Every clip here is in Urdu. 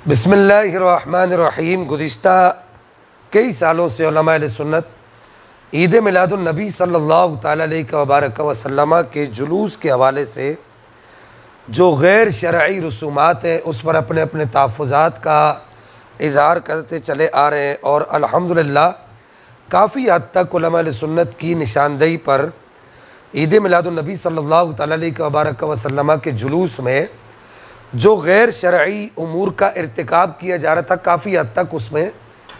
بسم اللہ الرحمن الرحیم۔ گزشتہ کئی سالوں سے علماء اہل سنت عید میلاد النبی صلی اللہ تعالیٰ علیہ وبارک وسلم کے جلوس کے حوالے سے جو غیر شرعی رسومات ہیں اس پر اپنے اپنے تحفظات کا اظہار کرتے چلے آ رہے ہیں، اور الحمدللہ کافی حد تک علماء اہل سنت کی نشاندہی پر عید میلاد النبی صلی اللہ تعالیٰ علیہ وبارک وسلم کے جلوس میں جو غیر شرعی امور کا ارتکاب کیا جا رہا تھا کافی حد تک اس میں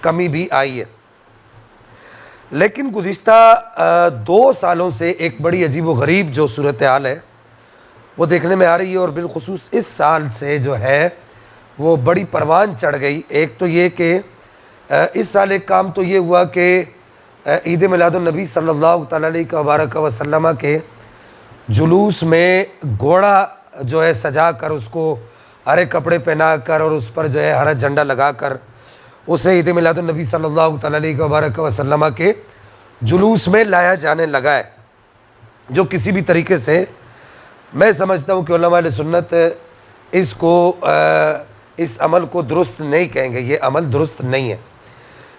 کمی بھی آئی ہے۔ لیکن گزشتہ 2 سالوں سے ایک بڑی عجیب و غریب جو صورتحال ہے وہ دیکھنے میں آ رہی ہے، اور بالخصوص اس سال سے جو ہے وہ بڑی پروان چڑھ گئی۔ ایک تو یہ کہ اس سال ایک کام تو یہ ہوا کہ عید میلاد النبی صلی اللہ تعالیٰ علیہ وبارک وسلم کے جلوس میں گھوڑا جو ہے سجا کر، اس کو ہرے کپڑے پہنا کر اور اس پر جو ہے ہرا جھنڈا لگا کر اسے عید میلاد النبی صلی اللہ تعالیٰ علیہ وبارک وسلم کے جلوس میں لایا جانے لگا ہے، جو کسی بھی طریقے سے میں سمجھتا ہوں کہ علماء اہل سنت اس عمل کو درست نہیں کہیں گے۔ یہ عمل درست نہیں ہے،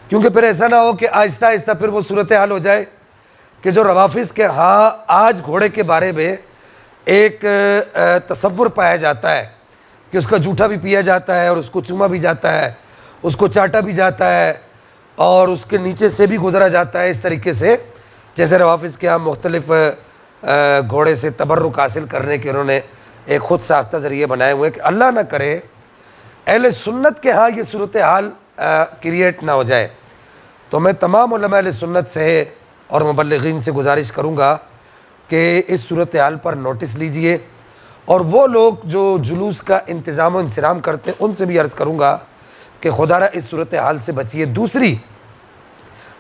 کیونکہ پھر ایسا نہ ہو کہ آہستہ آہستہ پھر وہ صورتحال ہو جائے کہ جو روافظ کے ہاں آج گھوڑے کے بارے میں ایک تصور پایا جاتا ہے کہ اس کا جوٹھا بھی پیا جاتا ہے اور اس کو چوما بھی جاتا ہے، اس کو چاٹا بھی جاتا ہے اور اس کے نیچے سے بھی گزرا جاتا ہے، اس طریقے سے جیسے روافظ کے ہاں مختلف گھوڑے سے تبرک حاصل کرنے کے انہوں نے ایک خود ساختہ ذریعے بنائے ہوئے کہ اللہ نہ کرے اہل سنت کے ہاں یہ صورتحال کریٹ نہ ہو جائے۔ تو میں تمام علماء اہل سنت سے اور مبلغین سے گزارش کروں گا کہ اس صورتحال پر نوٹس لیجئے، اور وہ لوگ جو جلوس کا انتظام و انصرام کرتے ہیں ان سے بھی عرض کروں گا کہ خدا را اس صورتحال سے بچیے۔ دوسری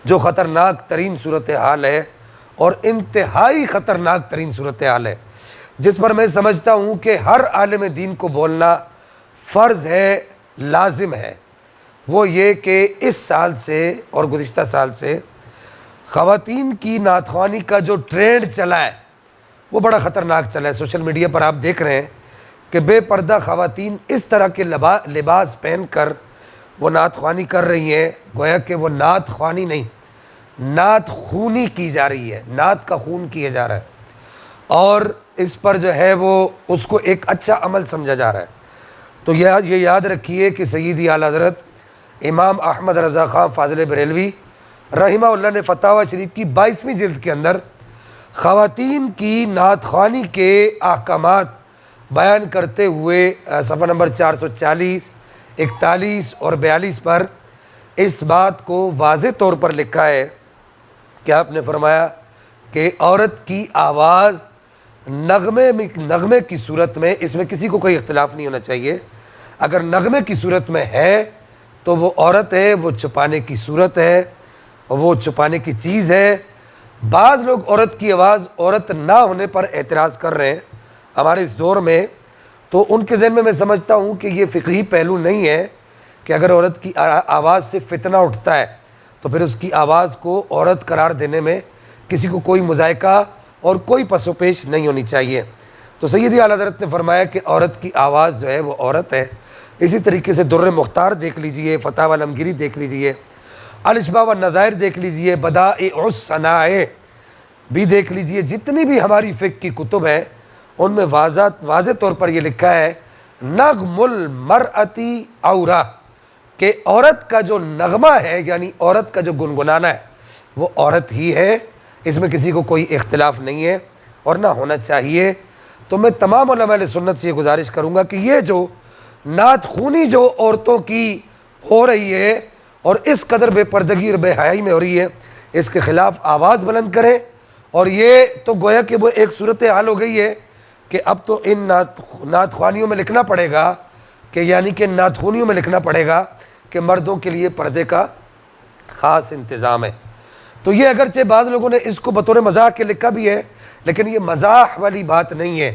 جو خطرناک ترین صورتحال ہے اور انتہائی خطرناک ترین صورتحال ہے، جس پر میں سمجھتا ہوں کہ ہر عالم دین کو بولنا فرض ہے، لازم ہے، وہ یہ کہ اس سال سے اور گزشتہ سال سے خواتین کی نعت خوانی کا جو ٹرینڈ چلا ہے وہ بڑا خطرناک چلا ہے۔ سوشل میڈیا پر آپ دیکھ رہے ہیں کہ بے پردہ خواتین اس طرح کے لباس پہن کر وہ نعت خوانی کر رہی ہیں، گویا کہ وہ نعت خوانی نہیں، نعت خونی کی جا رہی ہے، نعت کا خون کیا جا رہا ہے، اور اس پر جو ہے وہ اس کو ایک اچھا عمل سمجھا جا رہا ہے۔ تو یہ یاد رکھیے کہ سیدی اعلیٰ حضرت امام احمد رضا خان فاضل بریلوی رحمہ اللہ نے فتاوی شریف کی 22ویں جلد کے اندر خواتین کی نعت خوانی کے احکامات بیان کرتے ہوئے صفحہ نمبر 440، 41 اور 42 پر اس بات کو واضح طور پر لکھا ہے کہ آپ نے فرمایا کہ عورت کی آواز نغمے کی صورت میں، اس میں کسی کو کوئی اختلاف نہیں ہونا چاہیے، اگر نغمے کی صورت میں ہے تو وہ عورت ہے، وہ چھپانے کی صورت ہے، وہ چھپانے کی چیز ہے۔ بعض لوگ عورت کی آواز عورت نہ ہونے پر اعتراض کر رہے ہیں ہمارے اس دور میں، تو ان کے ذہن میں سمجھتا ہوں کہ یہ فقہی پہلو نہیں ہے کہ اگر عورت کی آواز سے فتنہ اٹھتا ہے تو پھر اس کی آواز کو عورت قرار دینے میں کسی کو کوئی مذائقہ اور کوئی پس و پیش نہیں ہونی چاہیے۔ تو سیدی اعلیٰ حضرت نے فرمایا کہ عورت کی آواز جو ہے وہ عورت ہے۔ اسی طریقے سے در مختار دیکھ لیجئے، فتاوی علمگیری دیکھ لیجئے، الاشباح والنظائر دیکھ لیجئے، بدائع الصنائع بھی دیکھ لیجئے، جتنی بھی ہماری فقہ کی کتب ہیں ان میں واضح طور پر یہ لکھا ہے نغم المرأتی عورہ، کہ عورت کا جو نغمہ ہے یعنی عورت کا جو گنگنانا ہے وہ عورت ہی ہے، اس میں کسی کو کوئی اختلاف نہیں ہے اور نہ ہونا چاہیے۔ تو میں تمام علماء اہل سنت سے یہ گزارش کروں گا کہ یہ جو نعت خونی جو عورتوں کی ہو رہی ہے اور اس قدر بے پردگی اور بے حیائی میں ہو رہی ہے، اس کے خلاف آواز بلند کریں۔ اور یہ تو گویا کہ وہ ایک صورتحال ہو گئی ہے کہ اب تو ان نعت خوانیوں میں لکھنا پڑے گا کہ یعنی کہ نعت خونیوں میں لکھنا پڑے گا کہ مردوں کے لیے پردے کا خاص انتظام ہے۔ تو یہ اگرچہ بعض لوگوں نے اس کو بطور مزاح کے لکھا بھی ہے، لیکن یہ مزاح والی بات نہیں ہے،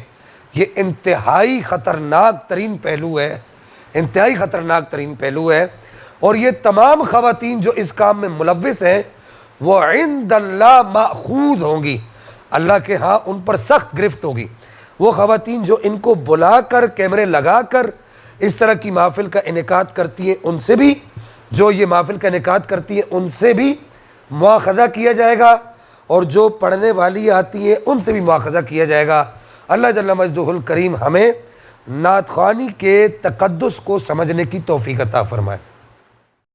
یہ انتہائی خطرناک ترین پہلو ہے، انتہائی خطرناک ترین پہلو ہے۔ اور یہ تمام خواتین جو اس کام میں ملوث ہیں وہ عند اللہ مأخوذ ہوں گی، اللہ کے ہاں ان پر سخت گرفت ہوگی۔ وہ خواتین جو ان کو بلا کر کیمرے لگا کر اس طرح کی محافل کا انعقاد کرتی ہیں ان سے بھی، جو یہ محافل کا انعقاد کرتی ہیں ان سے بھی مواخذہ کیا جائے گا، اور جو پڑھنے والی آتی ہیں ان سے بھی مواخذہ کیا جائے گا۔ اللہ جل مجدہ الکریم ہمیں نعت خوانی کے تقدس کو سمجھنے کی توفیق عطا فرمائے۔